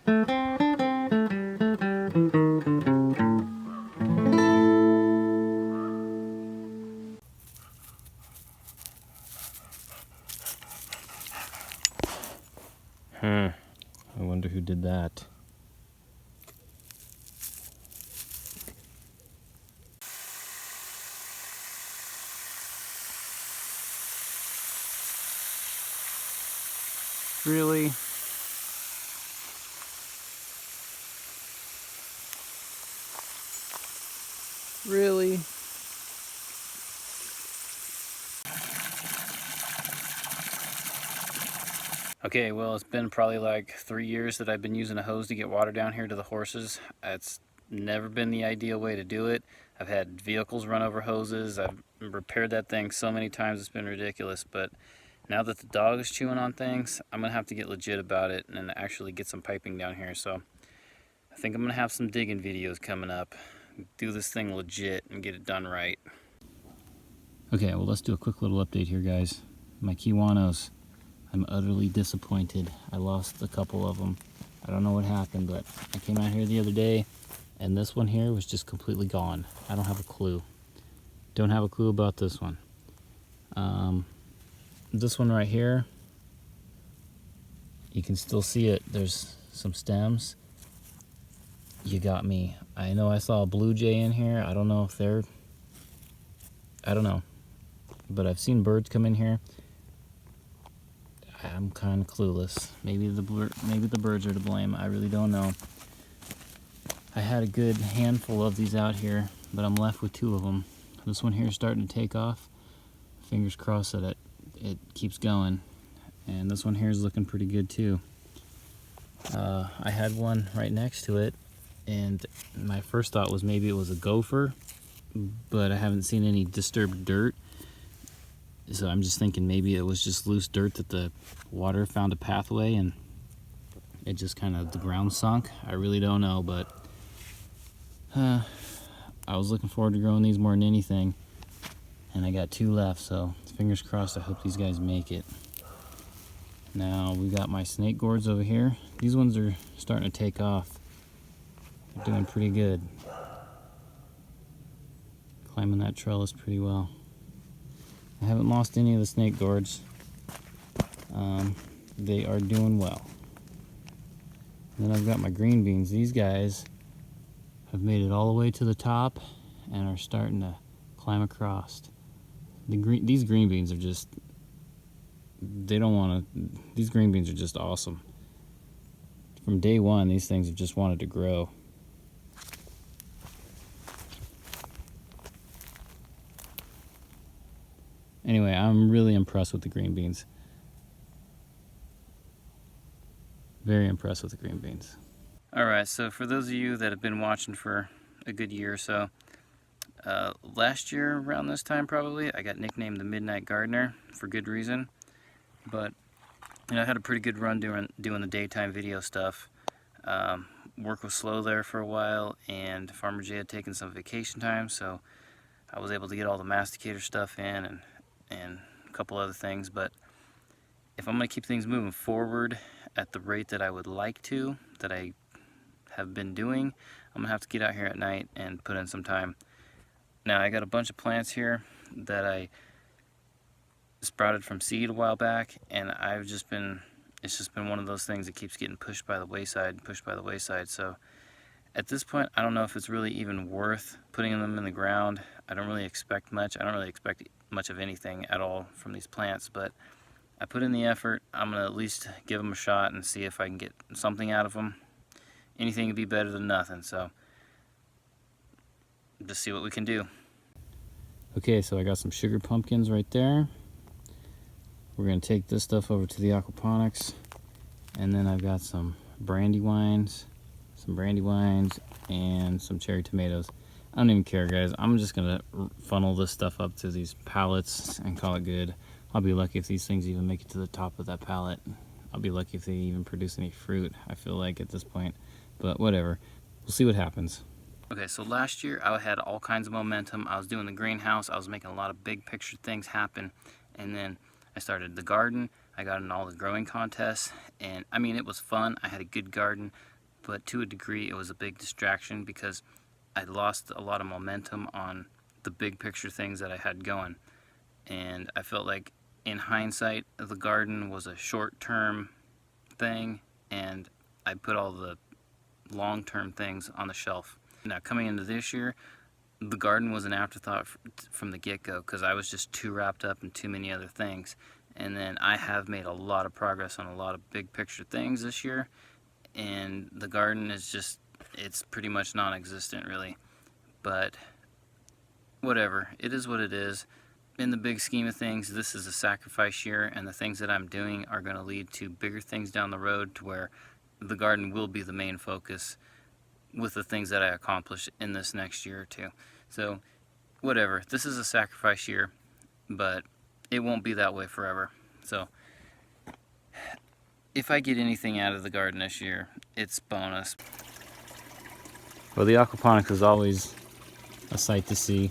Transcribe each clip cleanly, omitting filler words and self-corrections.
I wonder who did that. Really? Really? Okay, well, it's been probably like 3 years that I've been using a hose to get water down here to the horses. It's never been the ideal way to do it. I've had vehicles run over hoses. I've repaired that thing so many times it's been ridiculous. But now that the dog is chewing on things, I'm going to have to get legit about it and actually get some piping down here. So I think I'm going to have some digging videos coming up. Do this thing legit and get it done right. Okay, well, let's do a quick little update here, guys. My Kiwanos. I'm utterly disappointed. I lost a couple of them. I don't know what happened, but I came out here the other day and this one here was just completely gone. I don't have a clue. Don't have a clue about this one. This one right here, you can still see it. There's some stems. You got me. I know I saw a blue jay in here. I don't know if they're, I don't know, but I've seen birds come in here. I'm kind of clueless. Maybe the birds are to blame. I really don't know. I had a good handful of these out here, but I'm left with 2 of them. This one here is starting to take off. Fingers crossed that it keeps going. And this one here is looking pretty good too. I had one right next to it, and my first thought was maybe it was a gopher, but I haven't seen any disturbed dirt. So I'm just thinking maybe it was just loose dirt that the water found a pathway and it just kind of, the ground sunk. I really don't know, but I was looking forward to growing these more than anything. And I got 2 left, so fingers crossed. I hope these guys make it. Now we got my snake gourds over here. These ones are starting to take off. They're doing pretty good. Climbing that trellis pretty well. I haven't lost any of the snake gourds. They are doing well. And then I've got my green beans. These guys have made it all the way to the top and are starting to climb across. These green beans are just, these green beans are just awesome. From day one, these things have just wanted to grow. Anyway, I'm really impressed with the green beans. Very impressed with the green beans. Alright, so for those of you that have been watching for a good year or so, last year around this time probably, I got nicknamed the Midnight Gardener for good reason. But, you know, I had a pretty good run doing the daytime video stuff. Work was slow there for a while, and Farmer Jay had taken some vacation time, so I was able to get all the masticator stuff in and a couple other things. But if I'm going to keep things moving forward at the rate that I would like to, that I have been doing, I'm going to have to get out here at night and put in some time. Now, I got a bunch of plants here that I sprouted from seed a while back, and it's just been one of those things that keeps getting pushed by the wayside. So at this point, I don't know if it's really even worth putting them in the ground. I don't really expect much. I don't really expect much of anything at all from these plants, but I put in the effort. I'm going to at least give them a shot and see if I can get something out of them. Anything would be better than nothing, so just see what we can do. Okay, so I got some sugar pumpkins right there. We're going to take this stuff over to the aquaponics, and then I've got some brandywines and some cherry tomatoes. I don't even care, guys. I'm just going to funnel this stuff up to these pallets and call it good. I'll be lucky if these things even make it to the top of that pallet. I'll be lucky if they even produce any fruit, I feel like, at this point. But whatever. We'll see what happens. Okay, so last year I had all kinds of momentum. I was doing the greenhouse. I was making a lot of big picture things happen. And then I started the garden. I got in all the growing contests. And I mean, it was fun. I had a good garden. but to a degree it was a big distraction because I lost a lot of momentum on the big picture things that I had going. And I felt like in hindsight the garden was a short-term thing, and I put all the long-term things on the shelf. Now coming into this year, the garden was an afterthought from the get-go because I was just too wrapped up in too many other things. And then I have made a lot of progress on a lot of big picture things this year, and the garden is just, it's pretty much non-existent really. But whatever, it is what it is. In the big scheme of things, this is a sacrifice year, and the things that I'm doing are going to lead to bigger things down the road to where the garden will be the main focus with the things that I accomplish in this next year or two. So whatever, this is a sacrifice year, but it won't be that way forever. So if I get anything out of the garden this year, it's bonus. Well, the aquaponics is always a sight to see.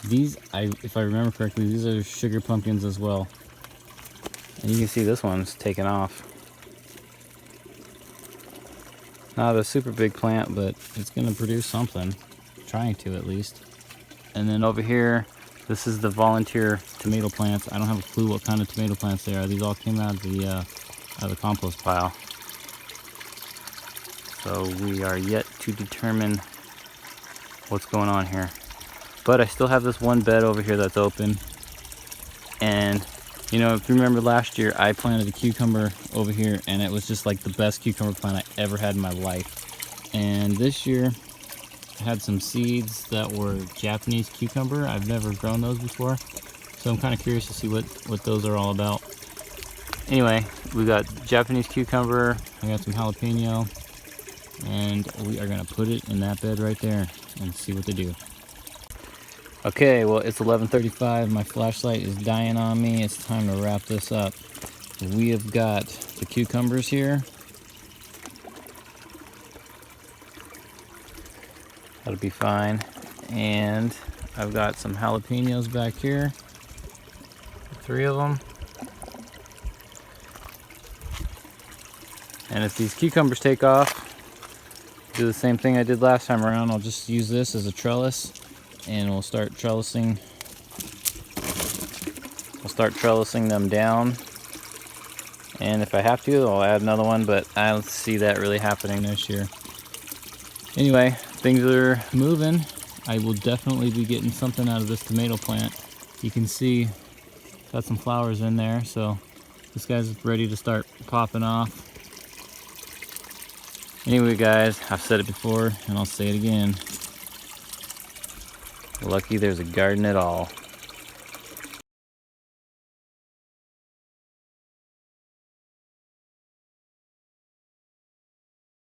These, if I remember correctly, these are sugar pumpkins as well. And you can see this one's taken off. Not a super big plant, but it's going to produce something. Trying to, at least. And then over here, this is the volunteer tomato plants. I don't have a clue what kind of tomato plants they are. These all came out of the compost pile. So we are yet to determine what's going on here. But I still have this one bed over here that's open. And you know, if you remember last year, I planted a cucumber over here, and it was just like the best cucumber plant I ever had in my life. And this year, I had some seeds that were Japanese cucumber. I've never grown those before, so I'm kind of curious to see what those are all about. Anyway, we got Japanese cucumber, I got some jalapeno, and we are gonna put it in that bed right there and see what they do. Okay, well, it's 11:35. My flashlight is dying on me. It's time to wrap this up. We have got the cucumbers here. That'll be fine. And I've got some jalapenos back here. 3 of them. And if these cucumbers take off, do the same thing I did last time around. I'll just use this as a trellis, and we'll start trellising. We'll start trellising them down. And if I have to, I'll add another one, but I don't see that really happening this year. Anyway, things are moving. I will definitely be getting something out of this tomato plant. You can see got some flowers in there, so this guy's ready to start popping off. Anyway guys, I've said it before and I'll say it again. Lucky there's a garden at all.